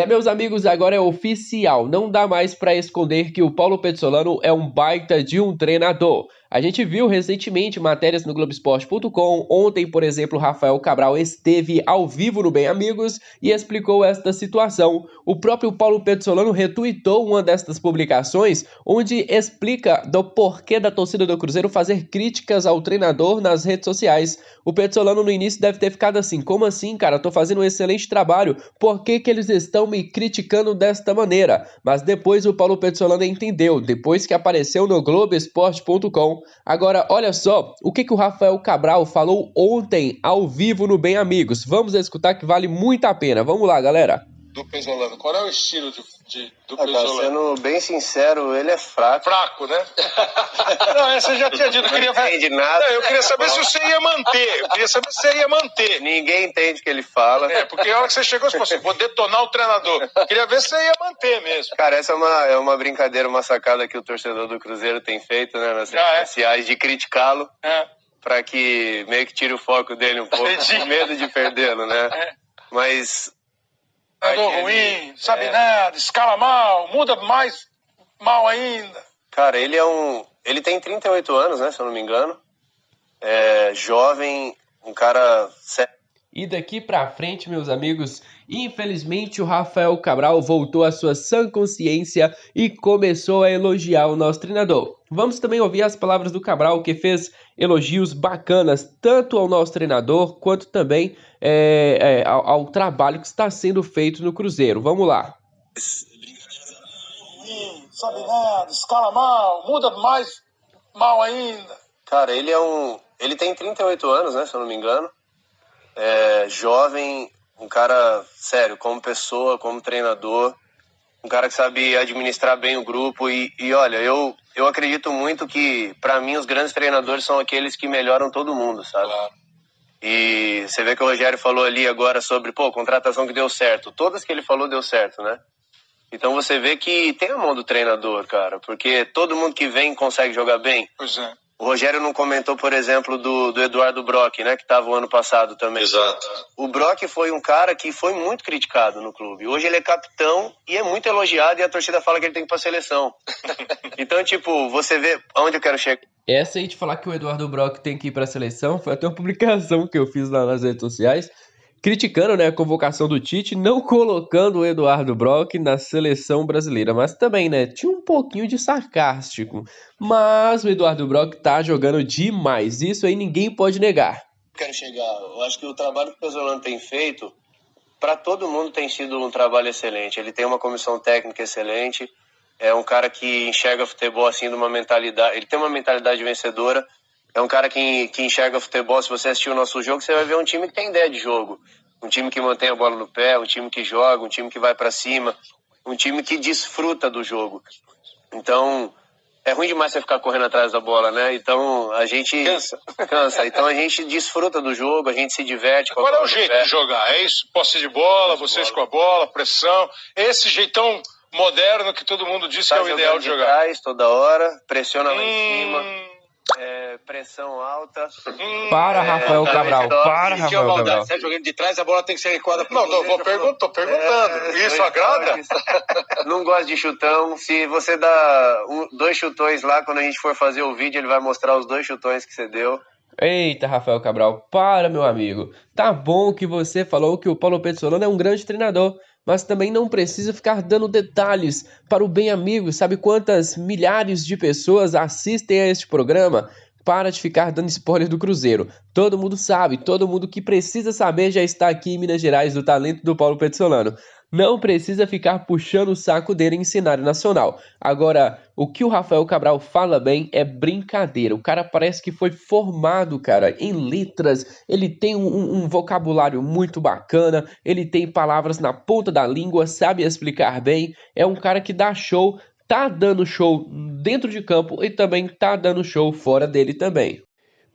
Meus amigos, agora é oficial. Não dá mais para esconder que o Paulo Pezzolano é um baita de um treinador. A gente viu recentemente matérias no Globoesporte.com. Ontem, por exemplo, Rafael Cabral esteve ao vivo no Bem Amigos e explicou esta situação. O próprio Paulo Pezzolano retuitou uma destas publicações, onde explica do porquê da torcida do Cruzeiro fazer críticas ao treinador nas redes sociais. O Pezzolano no início deve ter ficado assim: como assim, cara? Tô fazendo um excelente trabalho. Por que eles estão me criticando desta maneira? Mas depois o Paulo Pezzolano entendeu, depois que apareceu no Globoesporte.com. Agora, olha só o que o Rafael Cabral falou ontem ao vivo no Bem Amigos. Vamos escutar que vale muito a pena. Vamos lá, galera. Do Pezzolano, qual é o estilo do Pezzolano? Sendo bem sincero, ele é fraco. Fraco, né? Não, essa eu já tinha dito. Não entende nada. Eu queria saber se você ia manter. Ninguém entende o que ele fala. Porque a hora que você chegou, você falou assim: vou detonar o treinador. Queria ver se você ia manter mesmo. Cara, essa é uma brincadeira, uma sacada que o torcedor do Cruzeiro tem feito, né, nas redes sociais, de criticá-lo, pra que meio que tire o foco dele um pouco, com medo de perdê-lo, né? Mas... Treinador ruim, sabe nada, escala mal, muda mais mal ainda. Cara, ele tem 38 anos, né, se eu não me engano. É jovem, um cara... E daqui pra frente, meus amigos, infelizmente o Rafael Cabral voltou à sua sã consciência e começou a elogiar o nosso treinador. Vamos também ouvir as palavras do Cabral, que fez elogios bacanas tanto ao nosso treinador quanto também ao trabalho que está sendo feito no Cruzeiro. Vamos lá. Sabe nada, escala mal, muda mais mal ainda. Cara, ele tem 38 anos, né, se eu não me engano. É jovem, um cara sério, como pessoa, como treinador, um cara que sabe administrar bem o grupo e olha, eu acredito muito que, pra mim, os grandes treinadores são aqueles que melhoram todo mundo, sabe? Claro. E você vê que o Rogério falou ali agora sobre, contratação que deu certo. Todas que ele falou deu certo, né? Então você vê que tem a mão do treinador, cara, porque todo mundo que vem consegue jogar bem. Pois é. O Rogério não comentou, por exemplo, do Eduardo Brock, né, que estava o ano passado também. Exato. O Brock foi um cara que foi muito criticado no clube. Hoje ele é capitão e é muito elogiado e a torcida fala que ele tem que ir pra seleção. Então, você vê aonde eu quero chegar. Essa aí de falar que o Eduardo Brock tem que ir pra seleção foi até uma publicação que eu fiz lá nas redes sociais, criticando, né, a convocação do Tite, não colocando o Eduardo Brock na seleção brasileira, mas também, né, tinha um pouquinho de sarcástico, mas o Eduardo Brock tá jogando demais, isso aí ninguém pode negar. Quero chegar, eu acho que o trabalho que o Pezzolano tem feito, para todo mundo tem sido um trabalho excelente, ele tem uma comissão técnica excelente, é um cara que enxerga futebol assim de uma mentalidade, ele tem uma mentalidade vencedora. É um cara que enxerga futebol. Se você assistir o nosso jogo, você vai ver um time que tem ideia de jogo. Um time que mantém a bola no pé, um time que joga, um time que vai pra cima, um time que desfruta do jogo. Então, é ruim demais você ficar correndo atrás da bola, né? Então, a gente... Cansa. Então, a gente desfruta do jogo, a gente se diverte. Qual é o jeito de jogar? É isso? Posse de bola, vocês com a bola, pressão. Esse jeitão moderno que todo mundo diz que é o ideal de jogar. Trás, toda hora, pressiona lá em cima. Pressão alta. Para, Rafael Cabral. Para, Rafael Cabral. Você tá jogando de trás, a bola tem que ser recuada. Não, tô perguntando. Isso agrada? Não gosto de chutão. Se você dá 2 chutões lá, quando a gente for fazer o vídeo, ele vai mostrar os 2 chutões que você deu. Eita, Rafael Cabral, para, meu amigo. Tá bom que você falou que o Paulo Pezzolano é um grande treinador, mas também não precisa ficar dando detalhes para o Bem Amigos. Sabe quantas milhares de pessoas assistem a este programa? Para de ficar dando spoiler do Cruzeiro. Todo mundo sabe, todo mundo que precisa saber já está aqui em Minas Gerais, do talento do Paulo Pezzolano. Não precisa ficar puxando o saco dele em cenário nacional. Agora, o que o Rafael Cabral fala bem é brincadeira. O cara parece que foi formado, cara, em letras. Ele tem um vocabulário muito bacana. Ele tem palavras na ponta da língua, sabe explicar bem. É um cara que dá show, tá dando show dentro de campo e também tá dando show fora dele também.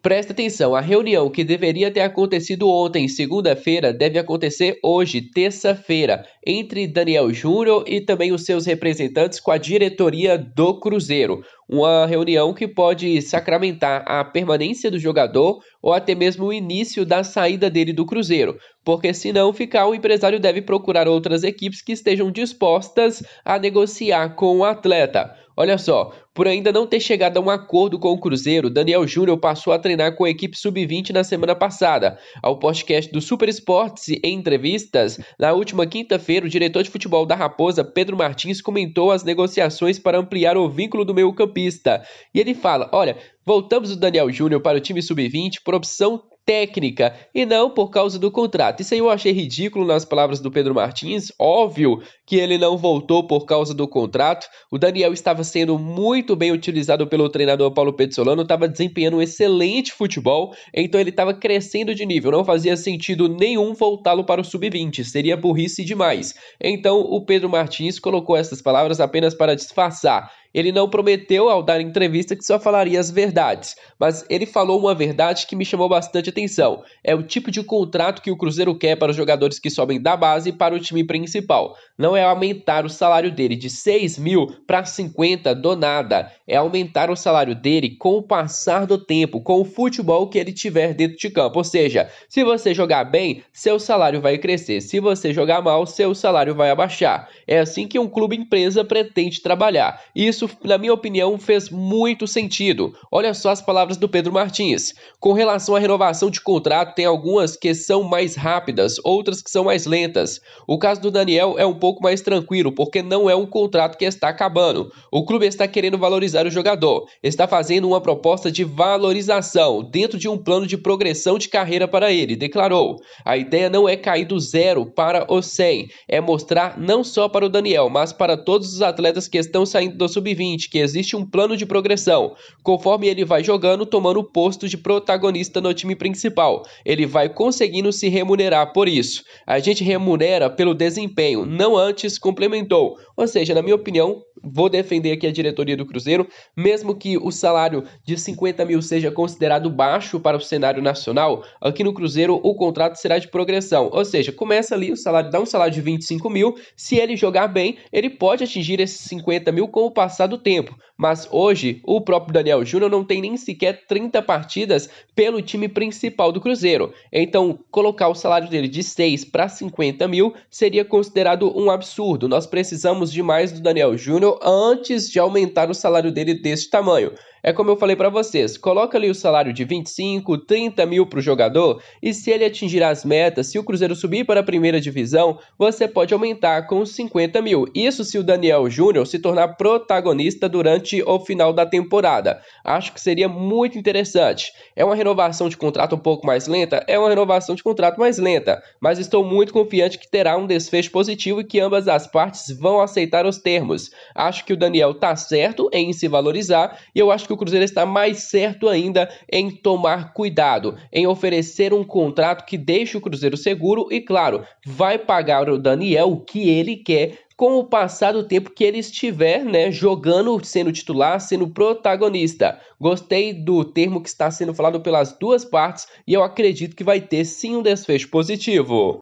Presta atenção, a reunião que deveria ter acontecido ontem, segunda-feira, deve acontecer hoje, terça-feira, entre Daniel Júnior e também os seus representantes com a diretoria do Cruzeiro. uma reunião que pode sacramentar a permanência do jogador ou até mesmo o início da saída dele do Cruzeiro, porque se não ficar, o empresário deve procurar outras equipes que estejam dispostas a negociar com o atleta. Olha só, por ainda não ter chegado a um acordo com o Cruzeiro, Daniel Júnior passou a treinar com a equipe sub-20 na semana passada. Ao podcast do Super Esportes em entrevistas, na última quinta-feira, o diretor de futebol da Raposa, Pedro Martins, comentou as negociações para ampliar o vínculo do meio-campista. E ele fala, olha, voltamos o Daniel Júnior para o time sub-20 por opção técnica e não por causa do contrato. Isso aí eu achei ridículo nas palavras do Pedro Martins. Óbvio que ele não voltou por causa do contrato. O Daniel estava sendo muito bem utilizado pelo treinador Paulo Pezzolano, estava desempenhando um excelente futebol, então ele estava crescendo de nível. Não fazia sentido nenhum voltá-lo para o sub-20, seria burrice demais. Então o Pedro Martins colocou essas palavras apenas para disfarçar. Ele não prometeu ao dar entrevista que só falaria as verdades, mas ele falou uma verdade que me chamou bastante atenção. É o tipo de contrato que o Cruzeiro quer para os jogadores que sobem da base para o time principal. Não é aumentar o salário dele de 6 mil para 50 do nada. É aumentar o salário dele com o passar do tempo, com o futebol que ele tiver dentro de campo. Ou seja, se você jogar bem, seu salário vai crescer. Se você jogar mal, seu salário vai abaixar. É assim que um clube empresa pretende trabalhar. Isso, na minha opinião, fez muito sentido. Olha só as palavras do Pedro Martins. Com relação à renovação de contrato, tem algumas que são mais rápidas, outras que são mais lentas. O caso do Daniel é um pouco mais tranquilo, porque não é um contrato que está acabando. O clube está querendo valorizar o jogador, está fazendo uma proposta de valorização dentro de um plano de progressão de carreira para ele, declarou. A ideia não é cair do 0 para o 100, é mostrar não só para o Daniel, mas para todos os atletas que estão saindo do sub-20, que existe um plano de progressão. Conforme ele vai jogando, tomando o posto de protagonista no time principal, ele vai conseguindo se remunerar por isso. A gente remunera pelo desempenho, não antes, complementou. Ou seja, na minha opinião, vou defender aqui a diretoria do Cruzeiro, mesmo que o salário de 50 mil seja considerado baixo para o cenário nacional, aqui no Cruzeiro o contrato será de progressão, ou seja, começa ali o salário, dá um salário de 25 mil, se ele jogar bem, ele pode atingir esses 50 mil com o passar do tempo, mas hoje o próprio Daniel Júnior não tem nem sequer 30 partidas pelo time principal do Cruzeiro, então colocar o salário dele de 6 para 50 mil seria considerado um absurdo. Nós precisamos de mais do Daniel Júnior antes de aumentar o salário dele desse tamanho. É como eu falei para vocês, coloca ali o salário de 25, 30 mil para o jogador e se ele atingir as metas, se o Cruzeiro subir para a primeira divisão, você pode aumentar com 50 mil. Isso se o Daniel Júnior se tornar protagonista durante o final da temporada. Acho que seria muito interessante. É uma renovação de contrato um pouco mais lenta? É uma renovação de contrato mais lenta, mas estou muito confiante que terá um desfecho positivo e que ambas as partes vão aceitar os termos. Acho que o Daniel está certo em se valorizar e eu acho que o Cruzeiro está mais certo ainda em tomar cuidado, em oferecer um contrato que deixe o Cruzeiro seguro e, claro, vai pagar o Daniel o que ele quer com o passar do tempo que ele estiver, jogando, sendo titular, sendo protagonista. Gostei do termo que está sendo falado pelas duas partes e eu acredito que vai ter sim um desfecho positivo.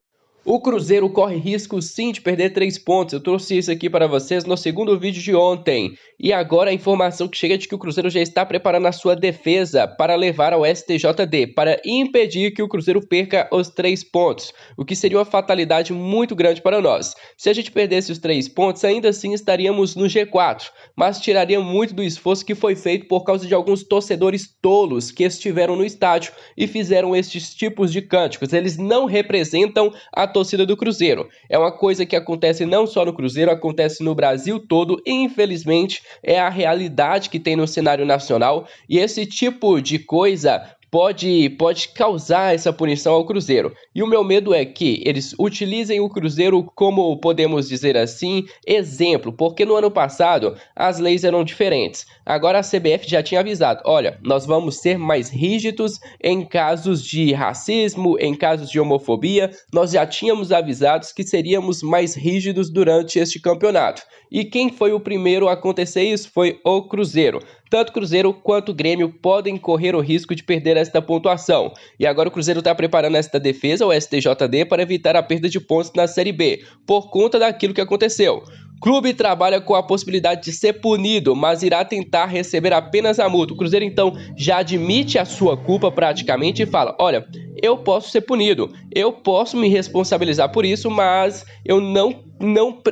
O Cruzeiro corre risco sim de perder 3 pontos. Eu trouxe isso aqui para vocês no segundo vídeo de ontem. E agora a informação que chega é de que o Cruzeiro já está preparando a sua defesa para levar ao STJD, para impedir que o Cruzeiro perca os 3 pontos, o que seria uma fatalidade muito grande para nós. Se a gente perdesse os 3 pontos, ainda assim estaríamos no G4, mas tiraria muito do esforço que foi feito por causa de alguns torcedores tolos que estiveram no estádio e fizeram estes tipos de cânticos. Eles não representam a torcida do Cruzeiro. É uma coisa que acontece não só no Cruzeiro, acontece no Brasil todo e infelizmente é a realidade que tem no cenário nacional e esse tipo de coisa pode causar essa punição ao Cruzeiro. E o meu medo é que eles utilizem o Cruzeiro como, podemos dizer assim, exemplo, porque no ano passado as leis eram diferentes. Agora a CBF já tinha avisado, olha, nós vamos ser mais rígidos em casos de racismo, em casos de homofobia, nós já tínhamos avisados que seríamos mais rígidos durante este campeonato. E quem foi o primeiro a acontecer isso foi o Cruzeiro. Tanto o Cruzeiro quanto o Grêmio podem correr o risco de perder esta pontuação. E agora o Cruzeiro está preparando esta defesa, o STJD, para evitar a perda de pontos na Série B, por conta daquilo que aconteceu. Clube trabalha com a possibilidade de ser punido, mas irá tentar receber apenas a multa. O Cruzeiro, então, já admite a sua culpa praticamente e fala: olha, eu posso ser punido, eu posso me responsabilizar por isso, mas eu não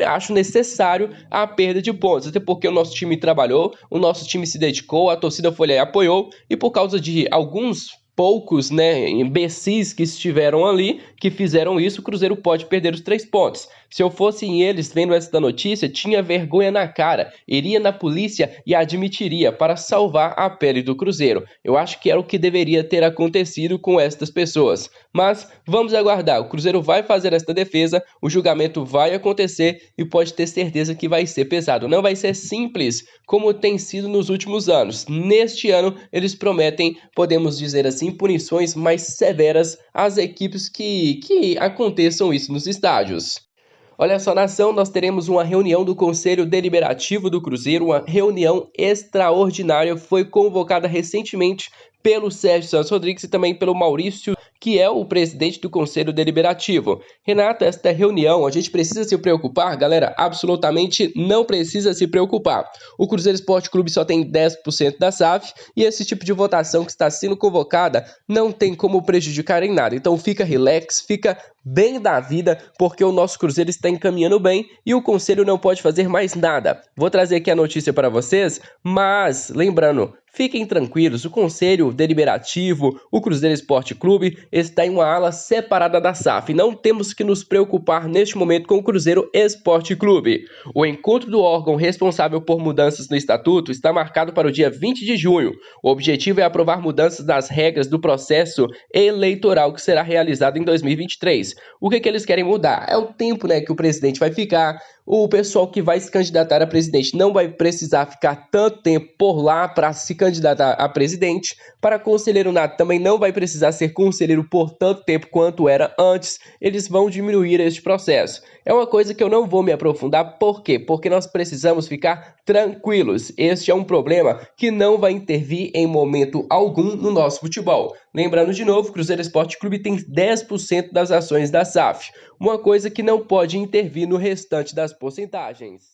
acho necessário a perda de pontos, até porque o nosso time trabalhou, o nosso time se dedicou, a torcida foi lá e apoiou, e por causa de alguns poucos, imbecis que estiveram ali, que fizeram isso, o Cruzeiro pode perder os 3 pontos. Se eu fosse eles vendo essa notícia, tinha vergonha na cara, iria na polícia e admitiria para salvar a pele do Cruzeiro. Eu acho que era o que deveria ter acontecido com estas pessoas. Mas vamos aguardar, o Cruzeiro vai fazer esta defesa, o julgamento vai acontecer e pode ter certeza que vai ser pesado. Não vai ser simples como tem sido nos últimos anos. Neste ano, eles prometem, podemos dizer assim, punições mais severas às equipes que aconteçam isso nos estádios. Olha só, nação, nós teremos uma reunião do Conselho Deliberativo do Cruzeiro, uma reunião extraordinária, foi convocada recentemente pelo Sérgio Santos Rodrigues e também pelo Maurício, que é o presidente do Conselho Deliberativo. Renato, esta reunião, a gente precisa se preocupar? Galera, absolutamente não precisa se preocupar. O Cruzeiro Esporte Clube só tem 10% da SAF e esse tipo de votação que está sendo convocada não tem como prejudicar em nada. Então fica relax, fica bem da vida, porque o nosso Cruzeiro está encaminhando bem e o Conselho não pode fazer mais nada. Vou trazer aqui a notícia para vocês, mas lembrando, fiquem tranquilos, o Conselho Deliberativo, o Cruzeiro Esporte Clube, está em uma ala separada da SAF. Não temos que nos preocupar neste momento com o Cruzeiro Esporte Clube. O encontro do órgão responsável por mudanças no estatuto está marcado para o dia 20 de junho. O objetivo é aprovar mudanças das regras do processo eleitoral que será realizado em 2023. O que eles querem mudar? É o tempo, que o presidente vai ficar. O pessoal que vai se candidatar a presidente não vai precisar ficar tanto tempo por lá para se candidatar a presidente. Para conselheiro nato também não vai precisar ser conselheiro por tanto tempo quanto era antes. Eles vão diminuir este processo. É uma coisa que eu não vou me aprofundar. Por quê? Porque nós precisamos ficar tranquilos. Este é um problema que não vai intervir em momento algum no nosso futebol. Lembrando de novo, o Cruzeiro Esporte Clube tem 10% das ações da SAF. Uma coisa que não pode intervir no restante das porcentagens.